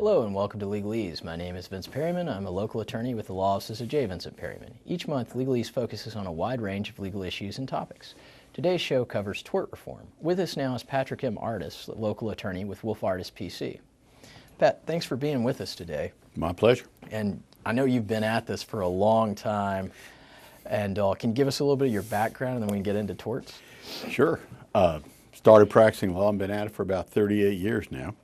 Hello and welcome to Legalese. My name is Vincent Perryman. I'm a local attorney with the law offices of J. Vincent Perryman. Each month, Legalese focuses on a wide range of legal issues and topics. Today's show covers tort reform. With us now is Patrick M. Ardis, local attorney with Wolf Ardis PC. Pat, thanks for being with us today. My pleasure. And I know you've been at this for a long time. And can you give us a little bit of your background and then we can get into torts? Sure. Started practicing law and been at it for about 38 years now.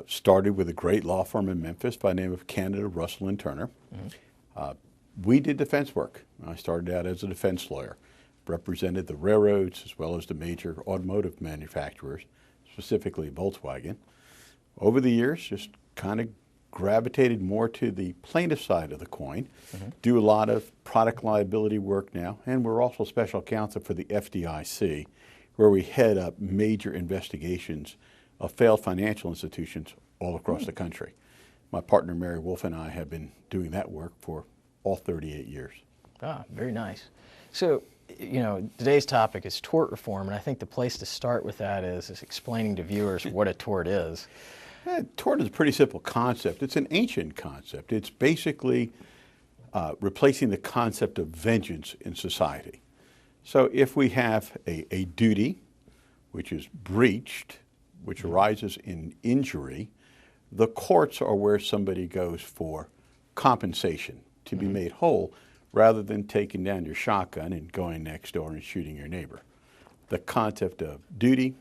Started with a great law firm in Memphis by the name of Canada, Russell & Turner. We did defense work. I started out as a defense lawyer, represented the railroads as well as the major automotive manufacturers, specifically Volkswagen. Over the years, just kind of gravitated more to the plaintiff side of the coin, do a lot of product liability work now, and we're also special counsel for the FDIC, where we head up major investigations of failed financial institutions all across the country. My partner Mary Wolf and I have been doing that work for all 38 years. Ah, very nice. So, you know, today's topic is tort reform, and I think the place to start with that is explaining to viewers what a tort is. Tort is a pretty simple concept. It's an ancient concept. It's basically replacing the concept of vengeance in society. So if we have a duty which is breached, which arises in injury, the courts are where somebody goes for compensation to be made whole rather than taking down your shotgun and going next door and shooting your neighbor. The concept of duty,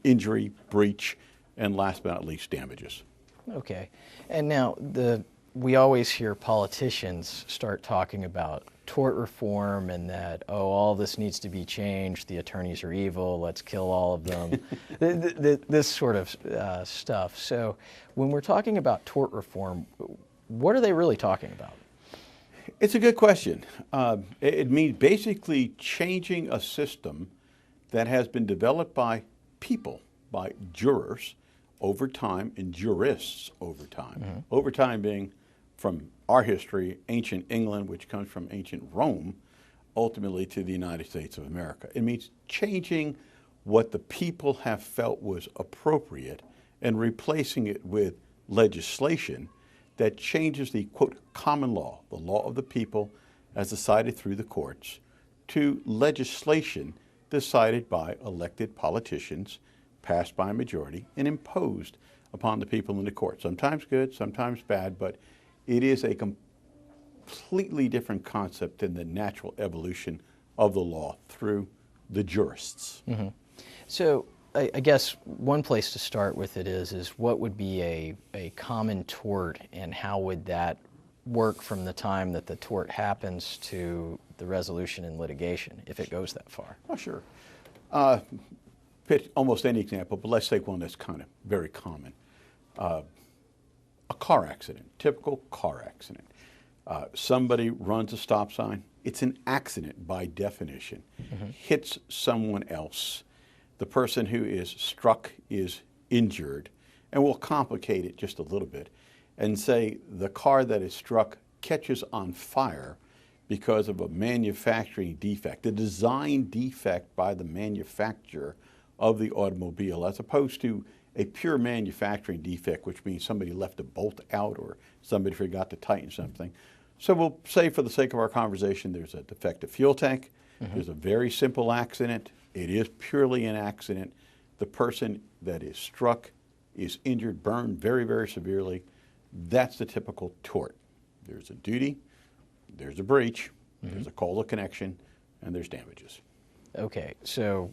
injury, breach, and last but not least, damages. Okay. And now we always hear politicians start talking about tort reform and that, oh, all this needs to be changed, the attorneys are evil, let's kill all of them, this sort of stuff. So when we're talking about tort reform, what are they really talking about? It's a good question. It means basically changing a system that has been developed by people, by jurors over time and jurists over time. Over time being from our history, ancient England, which comes from ancient Rome, ultimately to the United States of America. It means changing what the people have felt was appropriate and replacing it with legislation that changes the, quote, common law, the law of the people as decided through the courts, to legislation decided by elected politicians, passed by a majority, and imposed upon the people in the court. Sometimes good, sometimes bad, but it is a completely different concept than the natural evolution of the law through the jurists. So I guess one place to start with it is what would be a common tort and how would that work from the time that the tort happens to the resolution in litigation, if it goes that far? Oh, sure. Pick almost any example, but let's take one that's kind of very common. A car accident, typical car accident. Somebody runs a stop sign. It's an accident by definition. Hits someone else. The person who is struck is injured. And we'll complicate it just a little bit and say the car that is struck catches on fire because of a manufacturing defect, a design defect by the manufacturer of the automobile, as opposed to a pure manufacturing defect, which means somebody left a bolt out or somebody forgot to tighten something. So we'll say, for the sake of our conversation, there's a defective fuel tank. There's a very simple accident. It is purely an accident. The person that is struck is injured, burned very, very severely. That's the typical tort. There's a duty, there's a breach, there's a causal connection, and there's damages. Okay, so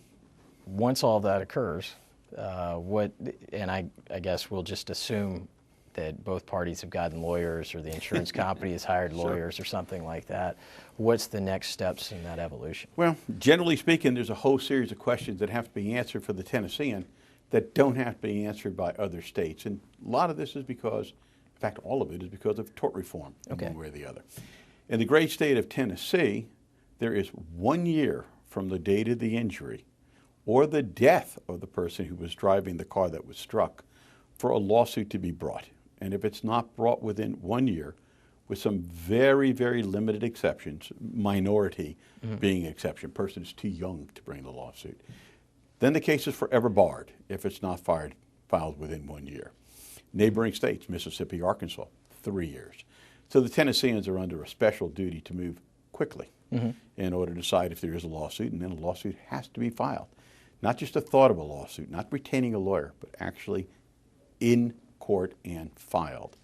once all that occurs, and I guess we'll just assume that both parties have gotten lawyers or the insurance company has hired lawyers or something like that. What's the next steps in that evolution? Well, generally speaking, there's a whole series of questions that have to be answered for the Tennessean that don't have to be answered by other states. And a lot of this is because, in fact, all of it is because of tort reform in one way or the other. In the great state of Tennessee, there is 1 year from the date of the injury or the death of the person who was driving the car that was struck for a lawsuit to be brought. And if it's not brought within 1 year, with some very, very limited exceptions, minority being an exception, person is too young to bring the lawsuit, then the case is forever barred if it's not filed within 1 year. Neighboring states, Mississippi, Arkansas, 3 years. So the Tennesseans are under a special duty to move quickly in order to decide if there is a lawsuit, and then a lawsuit has to be filed. Not just a thought of a lawsuit, not retaining a lawyer, but actually in court and filed.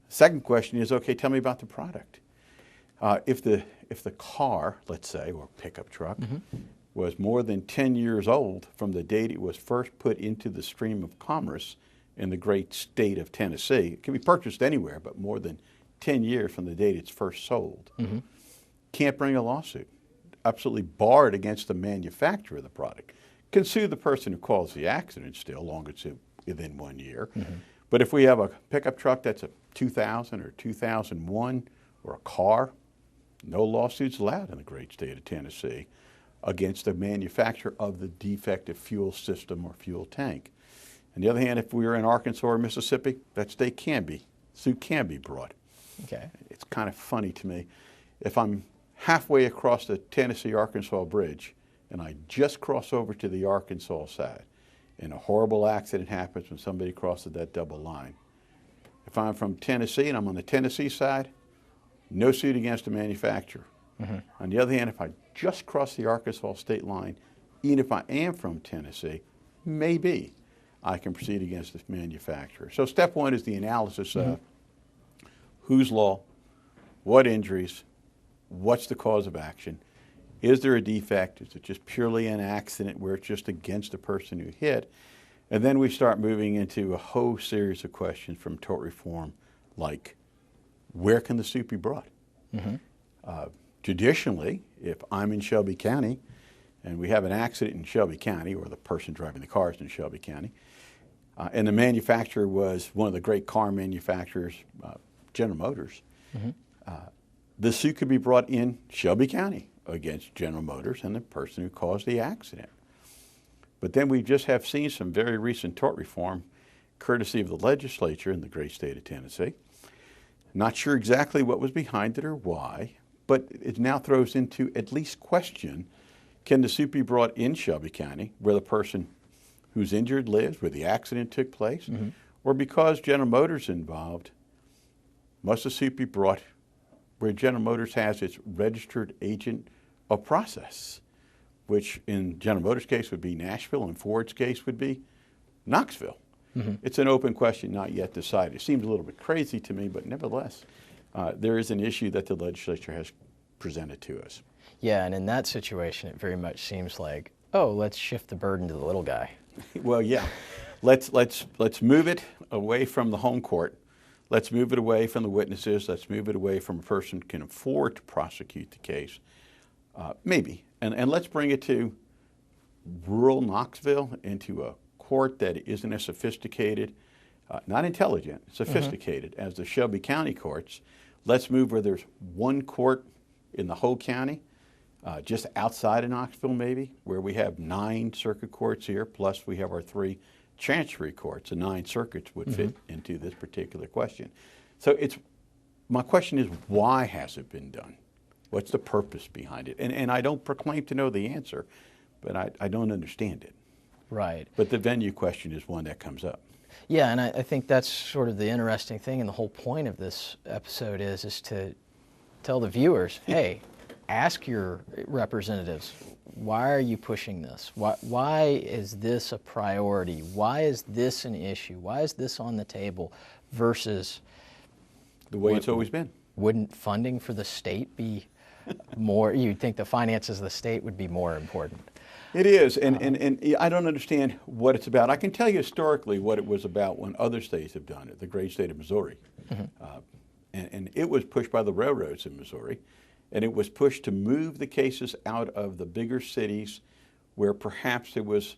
Second question is, okay, tell me about the product. If the car, let's say, or pickup truck, was more than 10 years old from the date it was first put into the stream of commerce in the great state of Tennessee, it can be purchased anywhere, but more than 10 years from the date it's first sold, can't bring a lawsuit. Absolutely barred against the manufacturer of the product. Can sue the person who caused the accident still, long as it's within 1 year. But if we have a pickup truck that's a 2000 or 2001, or a car, no lawsuits allowed in the great state of Tennessee against the manufacturer of the defective fuel system or fuel tank. On the other hand, if we were in Arkansas or Mississippi, that state suit can be brought. Okay. It's kind of funny to me. If I'm halfway across the Tennessee-Arkansas bridge and I just cross over to the Arkansas side and a horrible accident happens when somebody crosses that double line, if I'm from Tennessee and I'm on the Tennessee side, no suit against the manufacturer. On the other hand, if I just cross the Arkansas state line, even if I am from Tennessee, maybe I can proceed against the manufacturer. So step one is the analysis of whose law, what injuries, what's the cause of action, is there a defect, is it just purely an accident where it's just against the person who hit, and then we start moving into a whole series of questions from tort reform, like where can the suit be brought? Traditionally, if I'm in Shelby County and we have an accident in Shelby County, or the person driving the car is in Shelby County, and the manufacturer was one of the great car manufacturers, General Motors, the suit could be brought in Shelby County against General Motors and the person who caused the accident. But then we just have seen some very recent tort reform, courtesy of the legislature in the great state of Tennessee. Not sure exactly what was behind it or why, but it now throws into at least question, can the suit be brought in Shelby County, where the person who's injured lives, where the accident took place, or because General Motors is involved, must the suit be brought where General Motors has its registered agent of process, which in General Motors' case would be Nashville, and Ford's case would be Knoxville. It's an open question, not yet decided. It seems a little bit crazy to me, but nevertheless, there is an issue that the legislature has presented to us. Yeah, and in that situation, it very much seems like, oh, let's shift the burden to the little guy. Well, yeah. Let's move it away from the home court. Let's move it away from the witnesses. Let's move it away from a person who can afford to prosecute the case. Maybe. And let's bring it to rural Knoxville, into a court that isn't as sophisticated, not intelligent, sophisticated as the Shelby County courts. Let's move where there's one court in the whole county, just outside of Knoxville maybe, where we have 9 circuit courts here, plus we have our 3 chancery courts. The 9 circuits would fit into this particular question. So my question is, why has it been done? What's the purpose behind it? And I don't proclaim to know the answer, but I don't understand it. Right. But the venue question is one that comes up. Yeah, and I think that's sort of the interesting thing, and the whole point of this episode is to tell the viewers, hey, ask your representatives, why are you pushing this? Why is this a priority? Why is this an issue? Why is this on the table versus the way it's always been? Wouldn't funding for the state be more, you'd think the finances of the state would be more important? It is, and I don't understand what it's about. I can tell you historically what it was about when other states have done it, the great state of Missouri. And it was pushed by the railroads in Missouri, and it was pushed to move the cases out of the bigger cities where perhaps there was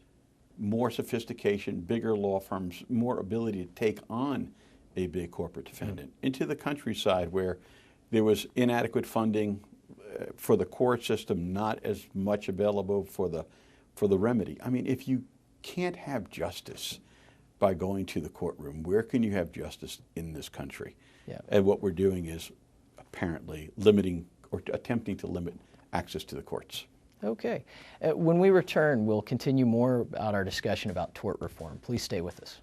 more sophistication, bigger law firms, more ability to take on a big corporate defendant, into the countryside where there was inadequate funding for the court system, not as much available for the remedy. I mean, if you can't have justice by going to the courtroom, where can you have justice in this country? Yeah. And what we're doing is apparently limiting or attempting to limit access to the courts. Okay. When we return, we'll continue more about our discussion about tort reform. Please stay with us.